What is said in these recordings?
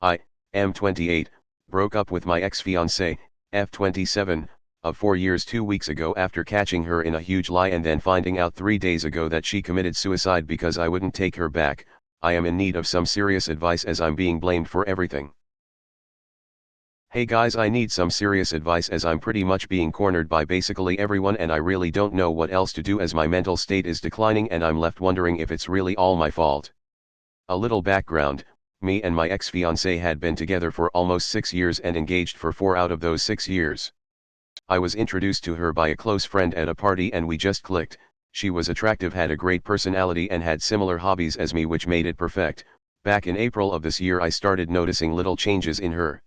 I am 28, broke up with my ex-fiancée, F27, of 4 years 2 weeks ago after catching her in a huge lie and then finding out 3 days ago that she committed suicide because I wouldn't take her back. I am in need of some serious advice as I'm being blamed for everything. Hey guys, I need some serious advice as I'm pretty much being cornered by basically everyone and I really don't know what else to do as my mental state is declining and I'm left wondering if it's really all my fault. A little background. Me and my ex-fiancée had been together for almost 6 years and engaged for 4 out of those 6 years. I was introduced to her by a close friend at a party and we just clicked. She was attractive, had a great personality and had similar hobbies as me, which made it perfect. Back in April of this year I started noticing little changes in her.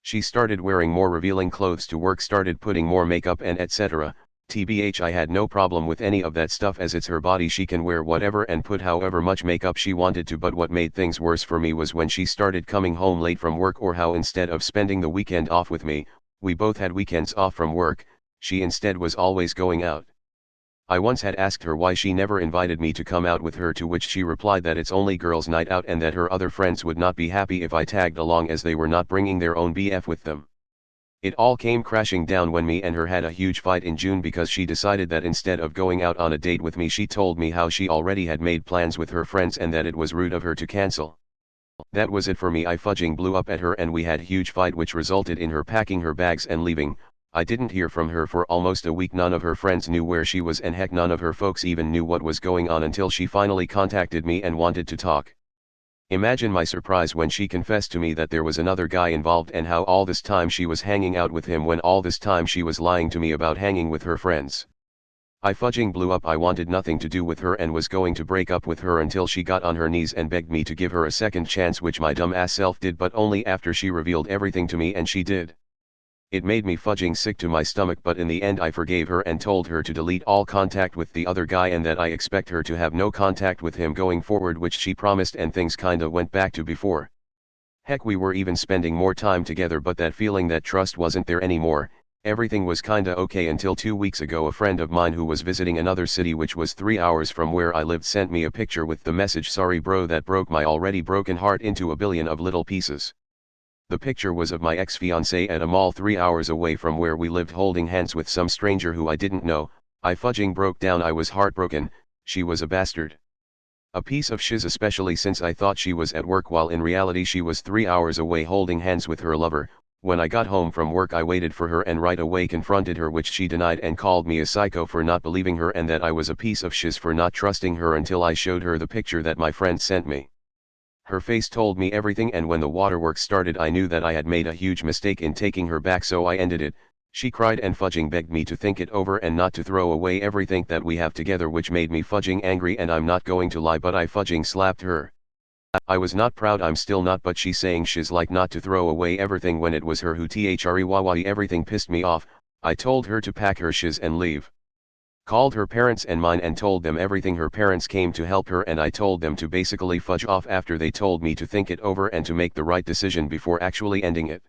She started wearing more revealing clothes to work, started putting more makeup and etc. TBH, I had no problem with any of that stuff as it's her body, she can wear whatever and put however much makeup she wanted to, but what made things worse for me was when she started coming home late from work, or how instead of spending the weekend off with me, we both had weekends off from work, she instead was always going out. I once had asked her why she never invited me to come out with her, to which she replied that it's only girls' night out and that her other friends would not be happy if I tagged along as they were not bringing their own BF with them. It all came crashing down when me and her had a huge fight in June because she decided that instead of going out on a date with me, she told me how she already had made plans with her friends and that it was rude of her to cancel. That was it for me. I fudging blew up at her and we had a huge fight which resulted in her packing her bags and leaving. I didn't hear from her for almost a week. None of her friends knew where she was and heck none of her folks even knew what was going on until she finally contacted me and wanted to talk. Imagine my surprise when she confessed to me that there was another guy involved and how all this time she was hanging out with him when all this time she was lying to me about hanging with her friends. I fudging blew up. I wanted nothing to do with her and was going to break up with her until she got on her knees and begged me to give her a second chance, which my dumb ass self did, but only after she revealed everything to me, and she did. It made me fudging sick to my stomach, but in the end I forgave her and told her to delete all contact with the other guy and that I expect her to have no contact with him going forward, which she promised, and things kinda went back to before. Heck, we were even spending more time together, but that feeling, that trust wasn't there anymore. Everything was kinda okay until 2 weeks ago a friend of mine who was visiting another city which was 3 hours from where I lived sent me a picture with the message, "Sorry bro, that broke my already broken heart into a billion of little pieces." The picture was of my ex-fiancée at a mall 3 hours away from where we lived holding hands with some stranger who I didn't know. I fudging broke down. I was heartbroken. She was a bastard. A piece of shiz, especially since I thought she was at work while in reality she was 3 hours away holding hands with her lover. When I got home from work I waited for her and right away confronted her, which she denied and called me a psycho for not believing her and that I was a piece of shiz for not trusting her until I showed her the picture that my friend sent me. Her face told me everything, and when the waterworks started I knew that I had made a huge mistake in taking her back, so I ended it. She cried and fudging begged me to think it over and not to throw away everything that we have together, which made me fudging angry, and I'm not going to lie, but I fudging slapped her. I was not proud, I'm still not, but she's saying shiz like not to throw away everything when it was her who threw. Everything pissed me off. I told her to pack her shiz and leave. Called her parents and mine and told them everything. Her parents came to help her and I told them to basically fudge off after they told me to think it over and to make the right decision before actually ending it.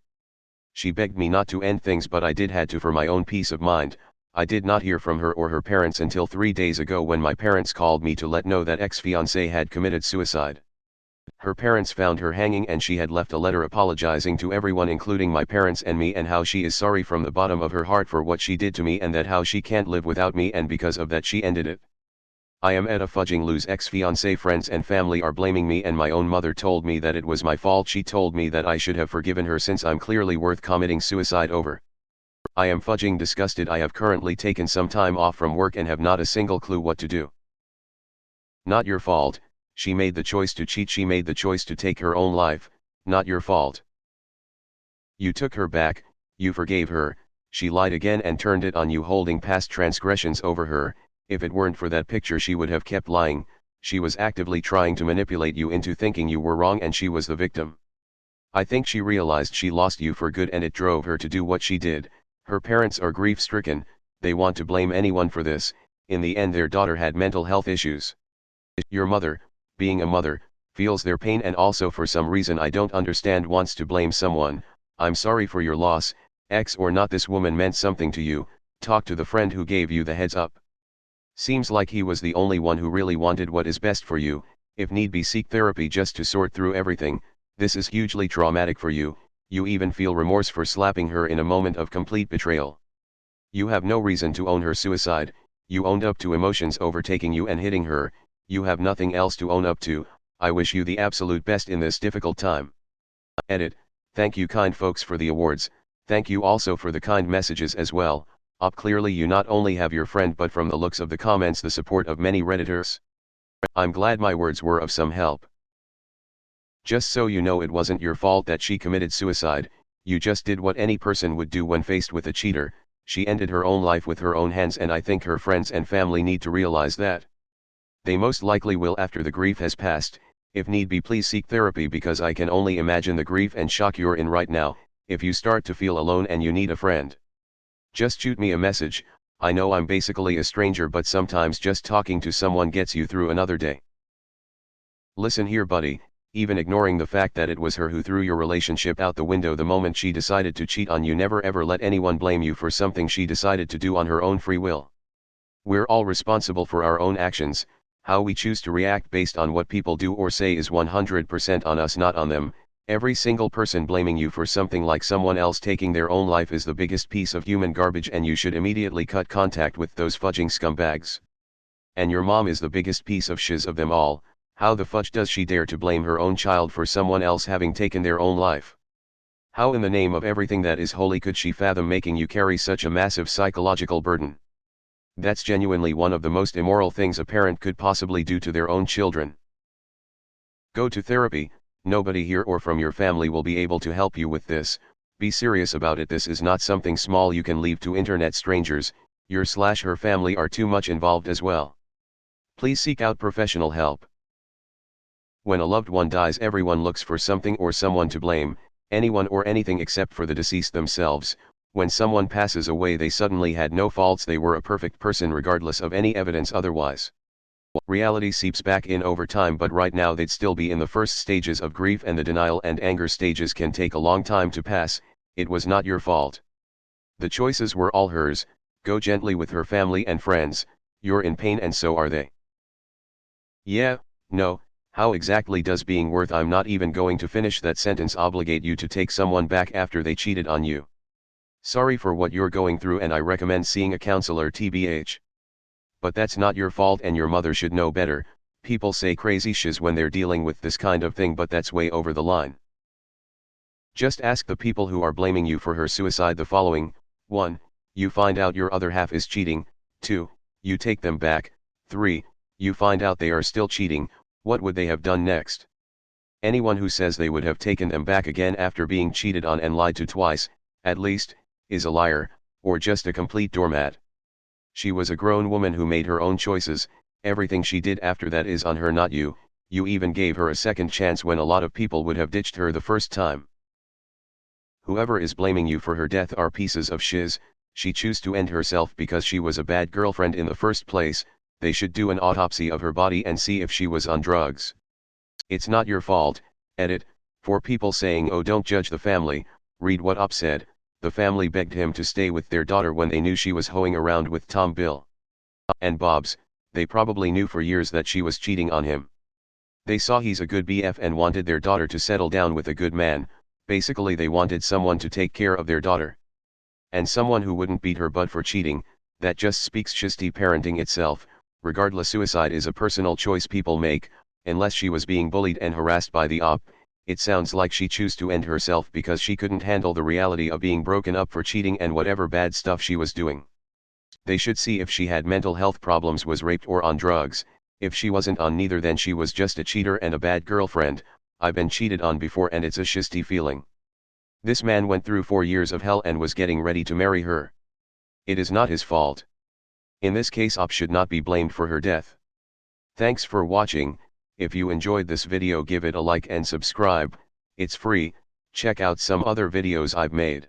She begged me not to end things, but I had to for my own peace of mind. I did not hear from her or her parents until 3 days ago when my parents called me to let know that ex-fiancée had committed suicide. Her parents found her hanging and she had left a letter apologizing to everyone including my parents and me, and how she is sorry from the bottom of her heart for what she did to me and that how she can't live without me and because of that she ended it. I am at a fudging lose. Ex-fiancée friends and family are blaming me and my own mother told me that it was my fault. She told me that I should have forgiven her since I'm clearly worth committing suicide over. I am fudging disgusted. I have currently taken some time off from work and have not a single clue what to do. Not your fault. She made the choice to cheat. She made the choice to take her own life. Not your fault. You took her back, you forgave her. She lied again and turned it on you, holding past transgressions over her. If it weren't for that picture she would have kept lying. She was actively trying to manipulate you into thinking you were wrong and she was the victim. I think she realized she lost you for good and it drove her to do what she did. Her parents are grief-stricken. They want to blame anyone for this. In the end their daughter had mental health issues. Your mother, being a mother, feels their pain and also for some reason I don't understand wants to blame someone. I'm sorry for your loss. Ex or not, this woman meant something to you. Talk to the friend who gave you the heads up. Seems like he was the only one who really wanted what is best for you. If need be, seek therapy just to sort through everything. This is hugely traumatic for you, you even feel remorse for slapping her in a moment of complete betrayal. You have no reason to own her suicide, you owned up to emotions overtaking you and hitting her, you have nothing else to own up to. I wish you the absolute best in this difficult time. Edit. Thank you kind folks for the awards, thank you also for the kind messages as well. Clearly you not only have your friend but from the looks of the comments the support of many Redditors. I'm glad my words were of some help. Just so you know, it wasn't your fault that she committed suicide, you just did what any person would do when faced with a cheater. She ended her own life with her own hands, and I think her friends and family need to realize that. They most likely will after the grief has passed. If need be, please seek therapy, because I can only imagine the grief and shock you're in right now. If you start to feel alone and you need a friend, just shoot me a message. I know I'm basically a stranger, but sometimes just talking to someone gets you through another day. Listen here buddy, even ignoring the fact that it was her who threw your relationship out the window the moment she decided to cheat on you, never ever let anyone blame you for something she decided to do on her own free will. We're all responsible for our own actions. How we choose to react based on what people do or say is 100% on us, not on them. Every single person blaming you for something like someone else taking their own life is the biggest piece of human garbage, and you should immediately cut contact with those fudging scumbags. And your mom is the biggest piece of shiz of them all. How the fudge does she dare to blame her own child for someone else having taken their own life? How in the name of everything that is holy could she fathom making you carry such a massive psychological burden? That's genuinely one of the most immoral things a parent could possibly do to their own children. Go to therapy. Nobody here or from your family will be able to help you with this. Be serious about it. This is not something small you can leave to internet strangers. Your/her family are too much involved as well. Please seek out professional help. When a loved one dies, everyone looks for something or someone to blame, anyone or anything except for the deceased themselves. When someone passes away, they suddenly had no faults, they were a perfect person regardless of any evidence otherwise. Reality seeps back in over time, but right now they'd still be in the first stages of grief, and the denial and anger stages can take a long time to pass. It was not your fault. The choices were all hers. Go gently with her family and friends. You're in pain and so are they. Yeah, no, how exactly does being worth I'm not even going to finish that sentence obligate you to take someone back after they cheated on you? Sorry for what you're going through, and I recommend seeing a counselor tbh. But that's not your fault, and your mother should know better. People say crazy shiz when they're dealing with this kind of thing, but that's way over the line. Just ask the people who are blaming you for her suicide the following: 1. You find out your other half is cheating. 2. You take them back. 3. You find out they are still cheating. What would they have done next? Anyone who says they would have taken them back again after being cheated on and lied to twice, at least, is a liar, or just a complete doormat. She was a grown woman who made her own choices. Everything she did after that is on her, not you. You even gave her a second chance when a lot of people would have ditched her the first time. Whoever is blaming you for her death are pieces of shiz. She chose to end herself because she was a bad girlfriend in the first place. They should do an autopsy of her body and see if she was on drugs. It's not your fault. Edit. For people saying, oh, don't judge the family, read what Op said. The family begged him to stay with their daughter when they knew she was hoeing around with Tom, Bill, and Bob's. They probably knew for years that she was cheating on him. They saw he's a good BF and wanted their daughter to settle down with a good man. Basically they wanted someone to take care of their daughter. And someone who wouldn't beat her butt for cheating. That just speaks shitty parenting itself. Regardless, suicide is a personal choice people make. Unless she was being bullied and harassed by the op, it sounds like she chose to end herself because she couldn't handle the reality of being broken up for cheating and whatever bad stuff she was doing. They should see if she had mental health problems, was raped, or on drugs. If she wasn't on neither, then she was just a cheater and a bad girlfriend. I've been cheated on before and it's a shitty feeling. This man went through 4 years of hell and was getting ready to marry her. It is not his fault. In this case, Op should not be blamed for her death. Thanks for watching. If you enjoyed this video, give it a like and subscribe. It's free. Check out some other videos I've made.